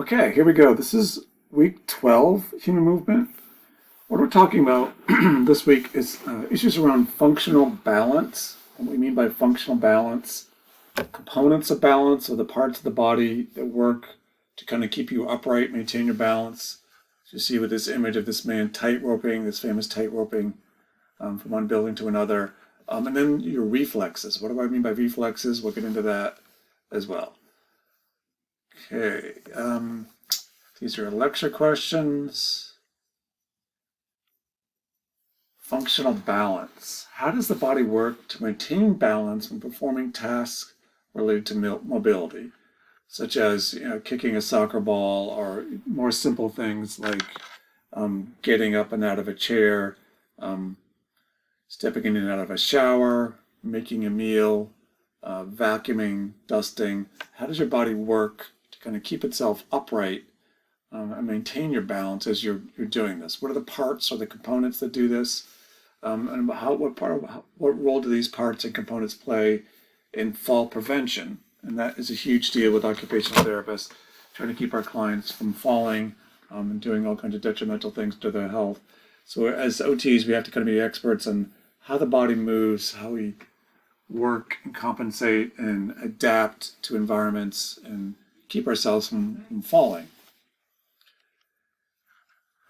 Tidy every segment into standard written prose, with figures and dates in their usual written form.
Okay, here we go. This is week 12, human movement. What we're talking about this week is issues around functional balance. What we mean by functional balance, components of balance, or the parts of the body that work to kind of keep you upright, maintain your balance. So you see with this image of this man tightroping, this famous tightroping from one building to another. And then your reflexes. What do I mean by reflexes? We'll get into that as well. Okay, these are lecture questions. Functional balance. How does the body work to maintain balance when performing tasks related to mobility, such as kicking a soccer ball or more simple things like getting up and out of a chair, stepping in and out of a shower, making a meal, vacuuming, dusting. How does your body work to kind of keep itself upright and maintain your balance as you're doing this? What are the parts or the components that do this? And what role do these parts and components play in fall prevention? And that is a huge deal with occupational therapists, trying to keep our clients from falling and doing all kinds of detrimental things to their health. So as OTs, we have to kind of be experts on how the body moves, how we work and compensate and adapt to environments and keep ourselves from falling.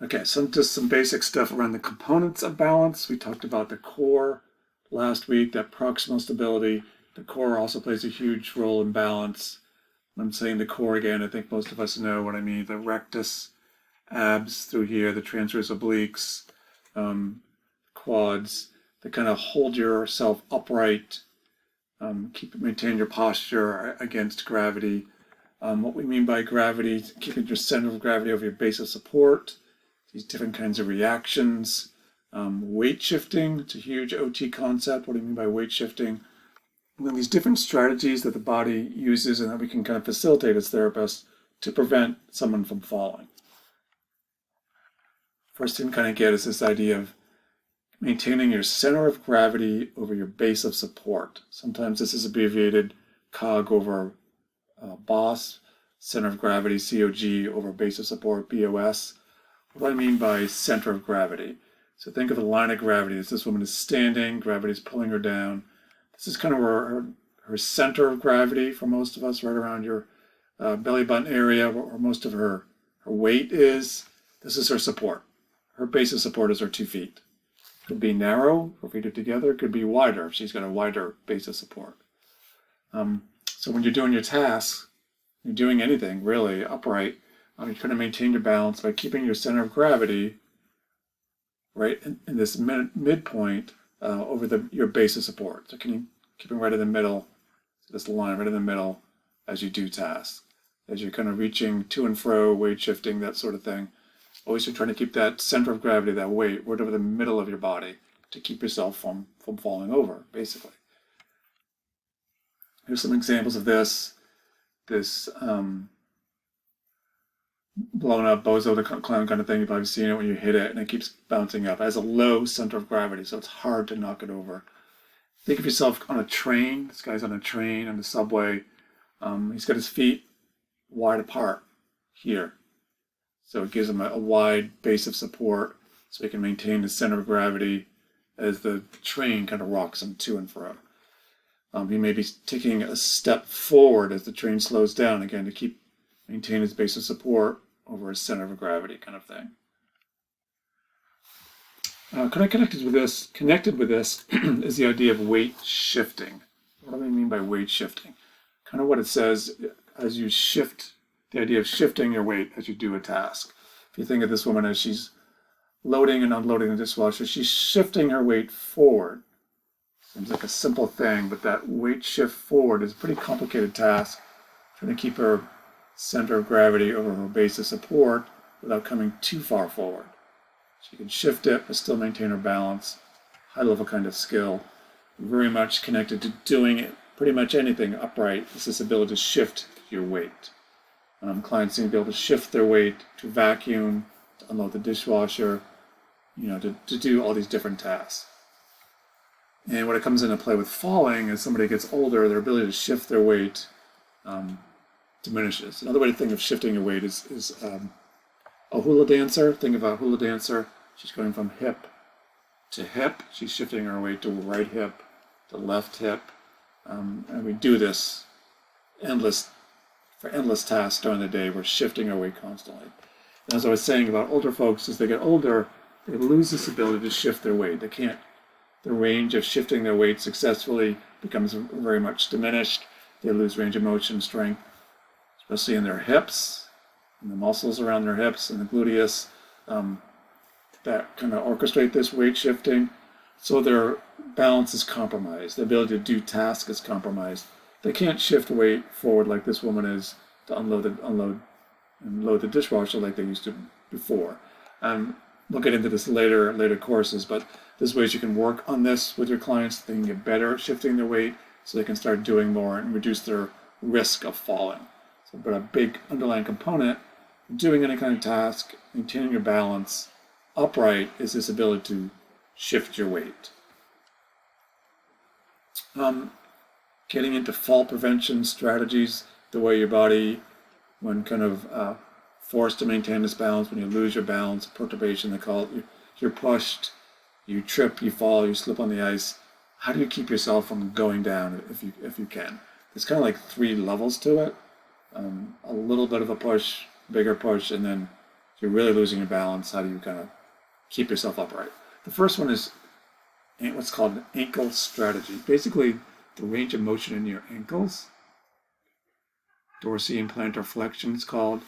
Okay, so just some basic stuff around the components of balance. We talked about the core last week, that proximal stability. The core also plays a huge role in balance. When I'm saying the core again, I think most of us know what I mean. The rectus, abs through here, the transverse obliques, quads, that kind of hold yourself upright, maintain your posture against gravity. What we mean by gravity, keeping your center of gravity over your base of support, these different kinds of reactions. Weight shifting, it's a huge OT concept. What do you mean by weight shifting? And then these different strategies that the body uses and that we can kind of facilitate as therapists to prevent someone from falling. First thing to kind of get is this idea of maintaining your center of gravity over your base of support. Sometimes this is abbreviated COG over BOSS, center of gravity, COG over base of support, BOS. What do I mean by center of gravity? So think of the line of gravity. As this woman is standing, gravity is pulling her down. This is kind of where her center of gravity for most of us, right around your belly button area, where most of her weight is. This is her support. Her base of support is her 2 feet. Could be narrow, her feet are together. Could be wider if she's got a wider base of support. So when you're doing your tasks, you're doing anything really upright, you're trying to maintain your balance by keeping your center of gravity right in this midpoint over your base of support. So keeping right in the middle, this line right in the middle as you do tasks. As you're kind of reaching to and fro, weight shifting, that sort of thing. Always you're trying to keep that center of gravity, that weight, right over the middle of your body to keep yourself from falling over, basically. Here's some examples of this. This blown up Bozo the Clown kind of thing. You've probably seen it when you hit it and it keeps bouncing up. It has a low center of gravity, so it's hard to knock it over. Think of yourself on a train. This guy's on a train on the subway. He's got his feet wide apart here. So it gives him a wide base of support so he can maintain the center of gravity as the train kind of rocks him to and fro. He may be taking a step forward as the train slows down, again, to maintain his base of support over his center of gravity kind of thing. Connected with this is the idea of weight shifting. What do I mean by weight shifting? Kind of what it says as you shift, the idea of shifting your weight as you do a task. If you think of this woman as she's loading and unloading the dishwasher, she's shifting her weight forward. Seems like a simple thing, but that weight shift forward is a pretty complicated task, trying to keep her center of gravity over her base of support without coming too far forward. She can shift it but still maintain her balance. High level kind of skill. Very much connected to doing it, pretty much anything upright. It's this ability to shift your weight. Clients need to be able to shift their weight to vacuum, to unload the dishwasher, to do all these different tasks. And when it comes into play with falling, as somebody gets older, their ability to shift their weight diminishes. Another way to think of shifting your weight is a hula dancer. Think of a hula dancer. She's going from hip to hip. She's shifting her weight to right hip, to left hip. And we do this for endless tasks during the day. We're shifting our weight constantly. And as I was saying about older folks, as they get older, they lose this ability to shift their weight. They can't, the range of shifting their weight successfully becomes very much diminished. They lose range of motion, strength, especially in their hips, and the muscles around their hips and the gluteus that kind of orchestrate this weight shifting. So their balance is compromised. The ability to do tasks is compromised. They can't shift weight forward like this woman is to unload and load the dishwasher like they used to before. We'll get into this later courses, but there's ways you can work on this with your clients. They can get better at shifting their weight so they can start doing more and reduce their risk of falling. So, but a big underlying component of doing any kind of task, maintaining your balance upright, is this ability to shift your weight. Getting into fall prevention strategies, the way your body, when kind of forced to maintain this balance, when you lose your balance, perturbation, they call it, you're pushed, you trip, you fall, you slip on the ice. How do you keep yourself from going down if you can? There's kind of like 3 levels to it. A little bit of a push, bigger push, and then if you're really losing your balance, how do you kind of keep yourself upright? The first one is what's called an ankle strategy. Basically, the range of motion in your ankles, dorsal and plantar flexion it's called,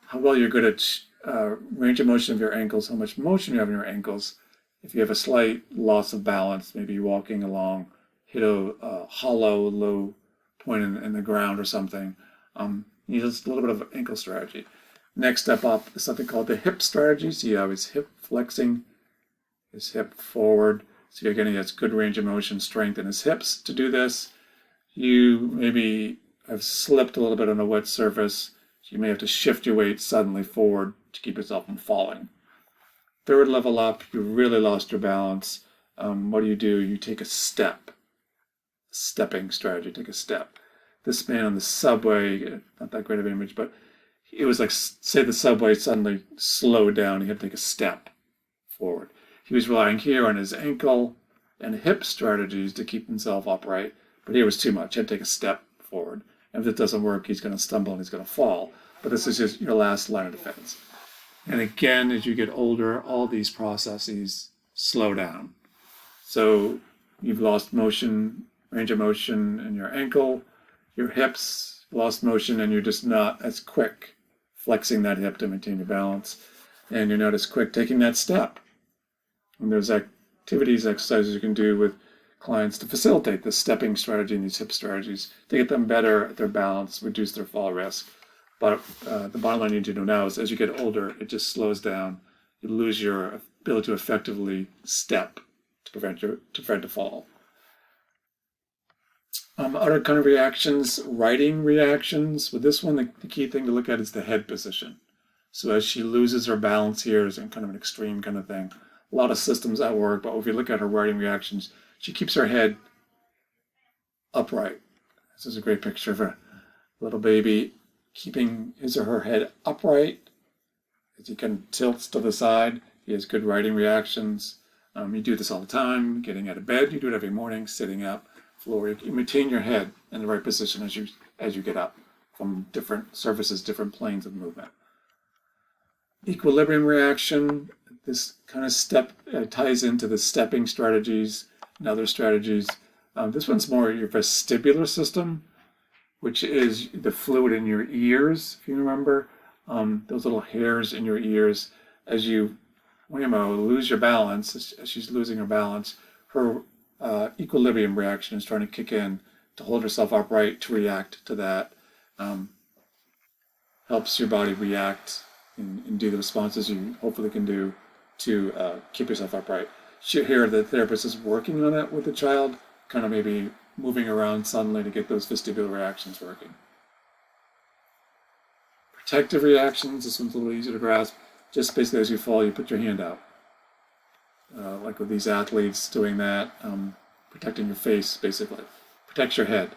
how well you're good at range of motion of your ankles, how much motion you have in your ankles. If you have a slight loss of balance, maybe you're walking along, hit a hollow, low point in the ground or something, you need just a little bit of ankle strategy. Next step up is something called the hip strategy. So you have his hip flexing, his hip forward. So you're getting this good range of motion, strength in his hips. To do this, you maybe have slipped a little bit on a wet surface. So you may have to shift your weight suddenly forward to keep yourself from falling. Third level up, you really lost your balance. What do? You take a step. Stepping strategy, take a step. This man on the subway, not that great of an image, but it was like, say the subway suddenly slowed down, he had to take a step forward. He was relying here on his ankle and hip strategies to keep himself upright, but here was too much. He had to take a step forward. And if it doesn't work, he's going to stumble and he's going to fall. But this is just your last line of defense. And again, as you get older, all these processes slow down. So you've lost motion, range of motion in your ankle, your hips, lost motion, and you're just not as quick flexing that hip to maintain your balance. And you're not as quick taking that step. And there's activities, exercises you can do with clients to facilitate this stepping strategy and these hip strategies to get them better at their balance, reduce their fall risk. But the bottom line you need to know now is as you get older, it just slows down. You lose your ability to effectively step to prevent a fall. Other kind of reactions, writing reactions. With this one, the key thing to look at is the head position. So as she loses her balance here, is kind of an extreme kind of thing. A lot of systems at work, but if you look at her writing reactions, she keeps her head upright. This is a great picture of a little baby keeping his or her head upright. As he kind of tilts to the side, he has good writing reactions. You do this all the time, getting out of bed. You do it every morning, sitting up, floor. You maintain your head in the right position as you get up from different surfaces, different planes of movement. Equilibrium reaction. This kind of step ties into the stepping strategies and other strategies. This one's more your vestibular system, which is the fluid in your ears, if you remember. Those little hairs in your ears. As you lose your balance, as she's losing her balance, her equilibrium reaction is trying to kick in to hold herself upright, to react to that. Helps your body react and do the responses you hopefully can do to keep yourself upright. Here, the therapist is working on it with the child, kind of maybe moving around suddenly to get those vestibular reactions working. Protective reactions, this one's a little easier to grasp. Just basically as you fall, you put your hand out. Like with these athletes doing that, protecting your face, basically. Protects your head.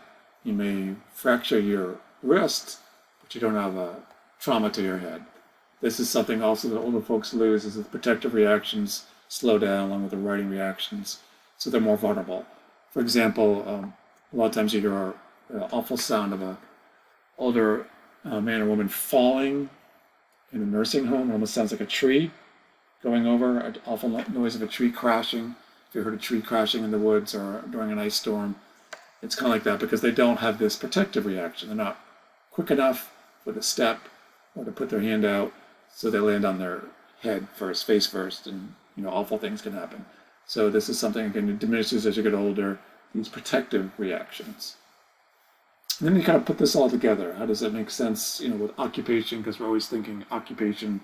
You may fracture your wrist, but you don't have a trauma to your head. This is something also that older folks lose, is the protective reactions slow down along with the writing reactions, so they're more vulnerable. For example, a lot of times you hear an awful sound of a older man or woman falling in a nursing home. It almost sounds like a tree going over, an awful noise of a tree crashing. If you heard a tree crashing in the woods or during an ice storm, it's kind of like that because they don't have this protective reaction. They're not quick enough with a step or to put their hand out, so they land on their head first, face first, and awful things can happen. So this is something, again, that diminishes as you get older, these protective reactions. And then you kind of put this all together. How does that make sense, with occupation? Because we're always thinking occupation,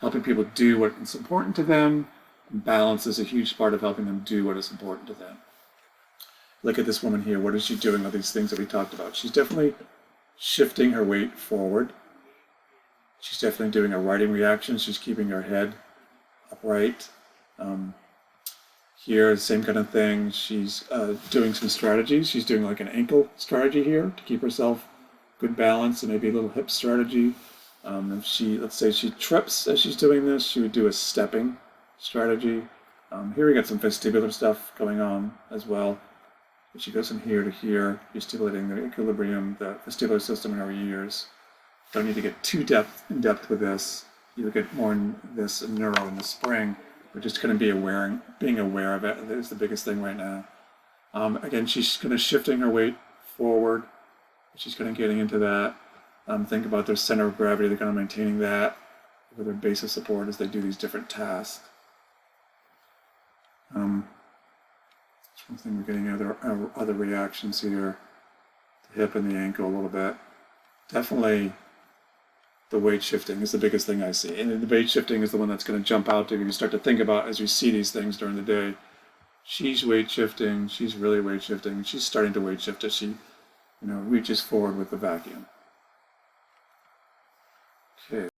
helping people do what is important to them. And balance is a huge part of helping them do what is important to them. Look at this woman here. What is she doing? All these things that we talked about. She's definitely shifting her weight forward. She's definitely doing a writing reaction. She's keeping her head upright. Here, same kind of thing. She's doing some strategies. She's doing like an ankle strategy here to keep herself good balance, and maybe a little hip strategy. If let's say she trips as she's doing this, she would do a stepping strategy. Here we got some vestibular stuff going on as well. She goes from here to here, you're stimulating the equilibrium, the vestibular system in her ears. Don't need to get too in depth with this. You'll get more in this neuro in the spring. We're just going to be being aware of it. That is the biggest thing right now. Again, she's kind of shifting her weight forward. She's kind of getting into that. Think about their center of gravity. They're kind of maintaining that with their base of support as they do these different tasks. That's one thing we're getting other reactions here. The hip and the ankle a little bit. Definitely the weight shifting is the biggest thing I see. And the weight shifting is the one that's going to jump out to you. You start to think about as you see these things during the day. She's weight shifting. She's really weight shifting. She's starting to weight shift as she, reaches forward with the vacuum. Okay.